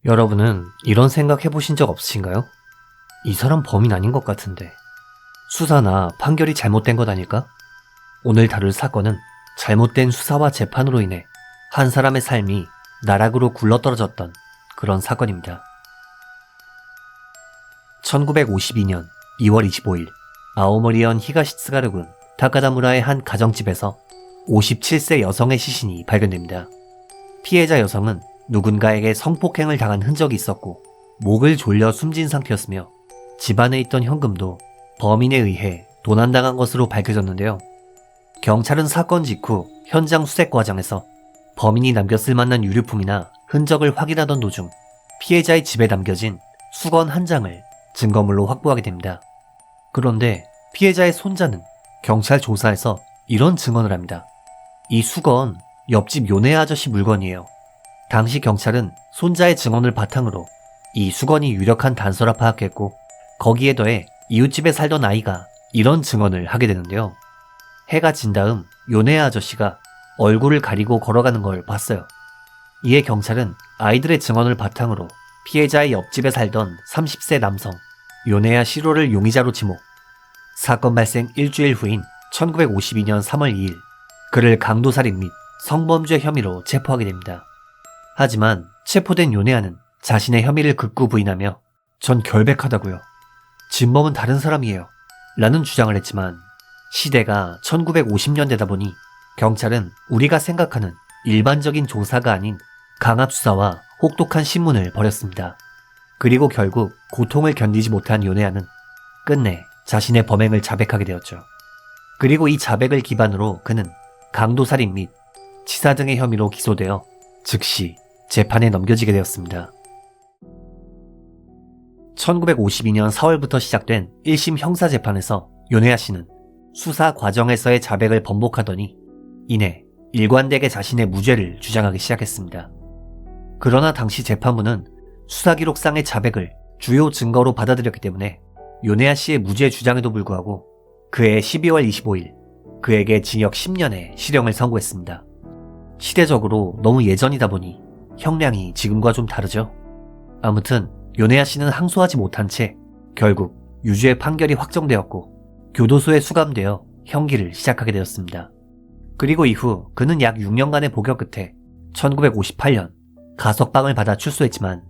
여러분은 이런 생각 해보신 적 없으신가요? 이 사람 범인 아닌 것 같은데 수사나 판결이 잘못된 것 아닐까? 오늘 다룰 사건은 잘못된 수사와 재판으로 인해 한 사람의 삶이 나락으로 굴러떨어졌던 그런 사건입니다. 1952년 2월 25일 아오모리현 히가시츠가르군 타카다무라의 한 가정집에서 57세 여성의 시신이 발견됩니다. 피해자 여성은 누군가에게 성폭행을 당한 흔적이 있었고 목을 졸려 숨진 상태였으며 집안에 있던 현금도 범인에 의해 도난당한 것으로 밝혀졌는데요. 경찰은 사건 직후 현장 수색 과정에서 범인이 남겼을 만한 유류품이나 흔적을 확인하던 도중 피해자의 집에 남겨진 수건 한 장을 증거물로 확보하게 됩니다. 그런데 피해자의 손자는 경찰 조사에서 이런 증언을 합니다. 이 수건 옆집 요네 아저씨 물건이에요. 당시 경찰은 손자의 증언을 바탕으로 이 수건이 유력한 단서라 파악했고 거기에 더해 이웃집에 살던 아이가 이런 증언을 하게 되는데요. 해가 진 다음 요네 아저씨가 얼굴을 가리고 걸어가는 걸 봤어요. 이에 경찰은 아이들의 증언을 바탕으로 피해자의 옆집에 살던 30세 남성 요네야 시로를 용의자로 지목. 사건 발생 일주일 후인 1952년 3월 2일 그를 강도살인 및 성범죄 혐의로 체포하게 됩니다. 하지만 체포된 요네야는 자신의 혐의를 극구 부인하며 전 결백하다고요. 진범은 다른 사람이에요. 라는 주장을 했지만 시대가 1950년대다 보니 경찰은 우리가 생각하는 일반적인 조사가 아닌 강압수사와 혹독한 신문을 벌였습니다. 그리고 결국 고통을 견디지 못한 요네야는 끝내 자신의 범행을 자백하게 되었죠. 그리고 이 자백을 기반으로 그는 강도살인 및 치사 등의 혐의로 기소되어 즉시 재판에 넘겨지게 되었습니다. 1952년 4월부터 시작된 1심 형사재판에서 요네야 씨는 수사 과정에서의 자백을 번복하더니 이내 일관되게 자신의 무죄를 주장하기 시작했습니다. 그러나 당시 재판부는 수사기록상의 자백을 주요 증거로 받아들였기 때문에 요네야 씨의 무죄 주장에도 불구하고 그해 12월 25일 그에게 징역 10년의 실형을 선고했습니다. 시대적으로 너무 예전이다 보니 형량이 지금과 좀 다르죠. 아무튼 요네야 씨는 항소하지 못한 채 결국 유죄 판결이 확정되었고 교도소에 수감되어 형기를 시작하게 되었습니다. 그리고 이후 그는 약 6년간의 복역 끝에 1958년 가석방을 받아 출소했지만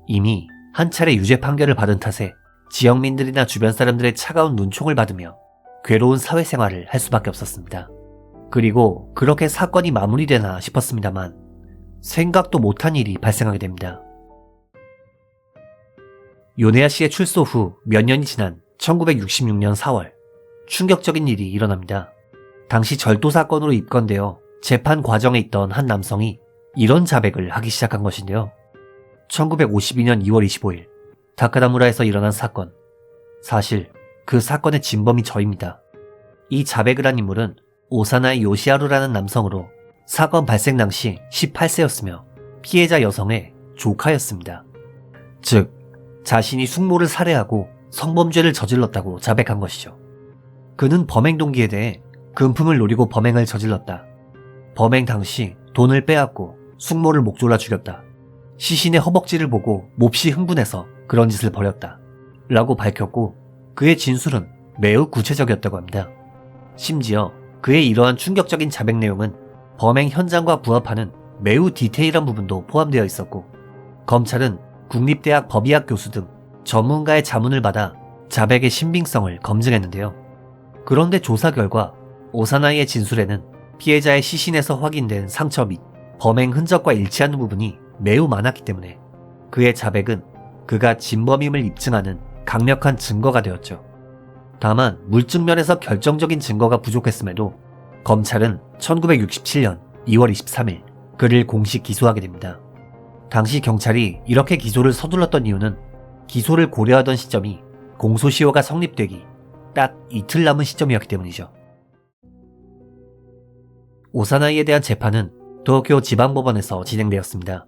이미 한 차례 유죄 판결을 받은 탓에 지역민들이나 주변 사람들의 차가운 눈총을 받으며 괴로운 사회생활을 할 수밖에 없었습니다. 그리고 그렇게 사건이 마무리되나 싶었습니다만 생각도 못한 일이 발생하게 됩니다. 요네야 씨의 출소 후 몇 년이 지난 1966년 4월 충격적인 일이 일어납니다. 당시 절도 사건으로 입건되어 재판 과정에 있던 한 남성이 이런 자백을 하기 시작한 것인데요. 1952년 2월 25일 다카다무라에서 일어난 사건. 사실 그 사건의 진범이 저입니다. 이 자백을 한 인물은 오사나이 요시하루라는 남성으로 사건 발생 당시 18세였으며 피해자 여성의 조카였습니다. 즉 자신이 숙모를 살해하고 성범죄를 저질렀다고 자백한 것이죠. 그는 범행 동기에 대해 금품을 노리고 범행을 저질렀다. 범행 당시 돈을 빼앗고 숙모를 목 졸라 죽였다. 시신의 허벅지를 보고 몹시 흥분해서 그런 짓을 벌였다. 라고 밝혔고 그의 진술은 매우 구체적이었다고 합니다. 심지어 그의 이러한 충격적인 자백 내용은 범행 현장과 부합하는 매우 디테일한 부분도 포함되어 있었고 검찰은 국립대학 법의학 교수 등 전문가의 자문을 받아 자백의 신빙성을 검증했는데요. 그런데 조사 결과 오사나이의 진술에는 피해자의 시신에서 확인된 상처 및 범행 흔적과 일치하는 부분이 매우 많았기 때문에 그의 자백은 그가 진범임을 입증하는 강력한 증거가 되었죠. 다만 물증면에서 결정적인 증거가 부족했음에도 검찰은 1967년 2월 23일 그를 공식 기소하게 됩니다. 당시 경찰이 이렇게 기소를 서둘렀던 이유는 기소를 고려하던 시점이 공소시효가 성립되기 딱 이틀 남은 시점이었기 때문이죠. 오사나이에 대한 재판은 도쿄 지방법원에서 진행되었습니다.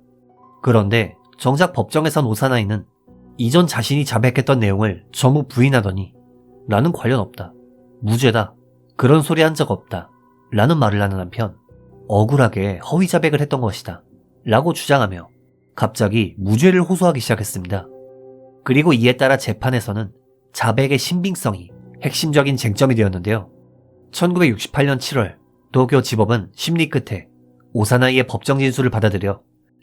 그런데 정작 법정에선 오사나이는 이전 자신이 자백했던 내용을 전부 부인하더니 나는 관련 없다. 무죄다. 그런 소리 한 적 없다. 라는 말을 하는 한편 억울하게 허위 자백을 했던 것이다. 라고 주장하며 갑자기 무죄를 호소하기 시작했습니다. 그리고 이에 따라 재판에서는 자백의 신빙성이 핵심적인 쟁점이 되었는데요. 1968년 7월 도쿄 지법은 심리 끝에 오사나이의 법정 진술을 받아들여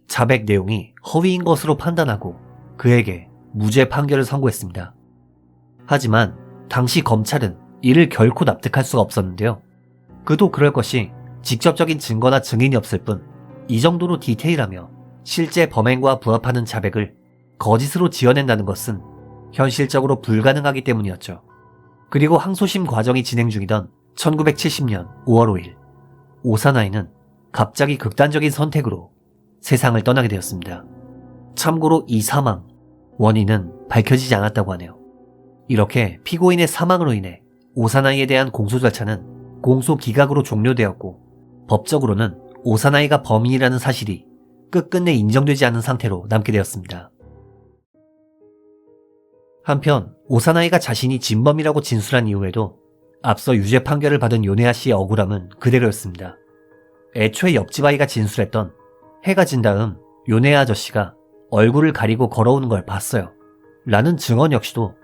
자백 내용이 허위인 것으로 판단하고 그에게 무죄 판결을 선고했습니다. 하지만 당시 검찰은 이를 결코 납득할 수가 없었는데요. 그도 그럴 것이 직접적인 증거나 증인이 없을 뿐 이 정도로 디테일하며 실제 범행과 부합하는 자백을 거짓으로 지어낸다는 것은 현실적으로 불가능하기 때문이었죠. 그리고 항소심 과정이 진행 중이던 1970년 5월 5일 오사나이는 갑자기 극단적인 선택으로 세상을 떠나게 되었습니다. 참고로 이 사망, 원인은 밝혀지지 않았다고 하네요. 이렇게 피고인의 사망으로 인해 오사나이에 대한 공소 절차는 공소 기각으로 종료되었고 법적으로는 오사나이가 범인이라는 사실이 끝끝내 인정되지 않은 상태로 남게 되었습니다. 한편 오사나이가 자신이 진범이라고 진술한 이후에도 앞서 유죄 판결을 받은 요네아 씨의 억울함은 그대로였습니다. 애초에 옆집 아이가 진술했던 해가 진 다음 요네아 아저씨가 얼굴을 가리고 걸어오는 걸 봤어요 라는 증언 역시도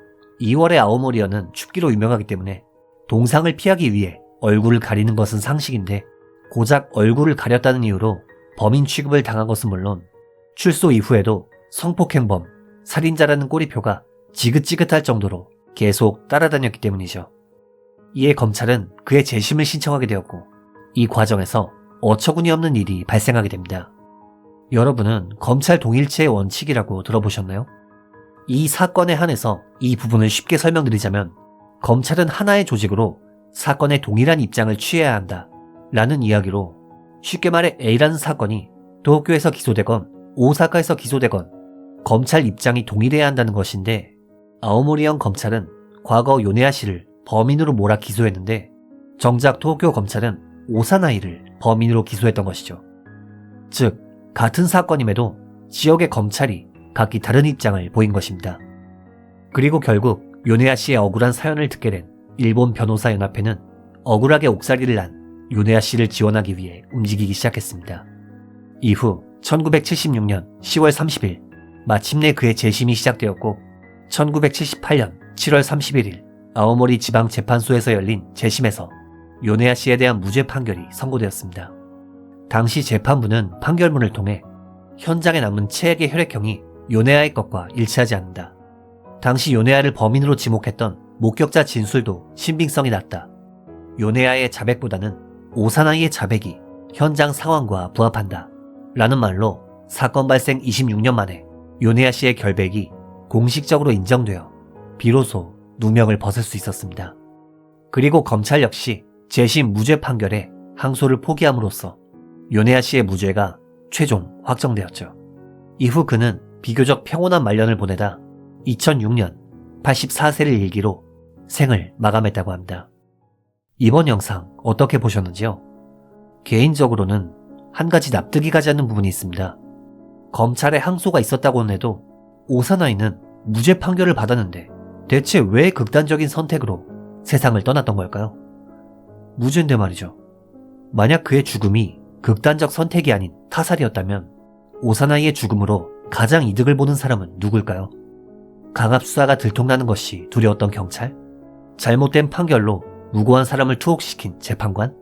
2월의 아오모리현은 춥기로 유명하기 때문에 동상을 피하기 위해 얼굴을 가리는 것은 상식인데 고작 얼굴을 가렸다는 이유로 범인 취급을 당한 것은 물론 출소 이후에도 성폭행범, 살인자라는 꼬리표가 지긋지긋할 정도로 계속 따라다녔기 때문이죠. 이에 검찰은 그의 재심을 신청하게 되었고 이 과정에서 어처구니 없는 일이 발생하게 됩니다. 여러분은 검찰 동일체의 원칙이라고 들어보셨나요? 이 사건에 한해서 이 부분을 쉽게 설명드리자면 검찰은 하나의 조직으로 사건에 동일한 입장을 취해야 한다 라는 이야기로 쉽게 말해 A라는 사건이 도쿄에서 기소되건 오사카에서 기소되건 검찰 입장이 동일해야 한다는 것인데 아오모리현 검찰은 과거 요네아 씨를 범인으로 몰아 기소했는데 정작 도쿄 검찰은 오사나이를 범인으로 기소했던 것이죠. 즉 같은 사건임에도 지역의 검찰이 각기 다른 입장을 보인 것입니다. 그리고 결국 요네아 씨의 억울한 사연을 듣게 된 일본 변호사 연합회는 억울하게 옥살이를 난 요네아 씨를 지원하기 위해 움직이기 시작했습니다. 이후 1976년 10월 30일 마침내 그의 재심이 시작되었고 1978년 7월 31일 아오모리 지방재판소에서 열린 재심에서 요네아 씨에 대한 무죄 판결이 선고되었습니다. 당시 재판부는 판결문을 통해 현장에 남은 체액의 혈액형이 요네아의 것과 일치하지 않는다. 당시 요네아를 범인으로 지목했던 목격자 진술도 신빙성이 낮다. 요네아의 자백보다는 오사나이의 자백이 현장 상황과 부합한다. 라는 말로 사건 발생 26년 만에 요네아 씨의 결백이 공식적으로 인정되어 비로소 누명을 벗을 수 있었습니다. 그리고 검찰 역시 재심 무죄 판결에 항소를 포기함으로써 요네아 씨의 무죄가 최종 확정되었죠. 이후 그는 비교적 평온한 말년을 보내다 2006년 84세를 일기로 생을 마감했다고 합니다. 이번 영상 어떻게 보셨는지요? 개인적으로는 한 가지 납득이 가지 않는 부분이 있습니다. 검찰의 항소가 있었다고는 해도 오사나이는 무죄 판결을 받았는데 대체 왜 극단적인 선택으로 세상을 떠났던 걸까요? 무죄인데 말이죠. 만약 그의 죽음이 극단적 선택이 아닌 타살이었다면 오사나이의 죽음으로 가장 이득을 보는 사람은 누굴까요? 강압 수사가 들통나는 것이 두려웠던 경찰? 잘못된 판결로 무고한 사람을 투옥시킨 재판관?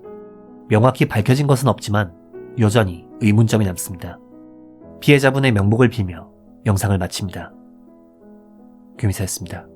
명확히 밝혀진 것은 없지만 여전히 의문점이 남습니다. 피해자분의 명복을 빌며 영상을 마칩니다. 규미사였습니다.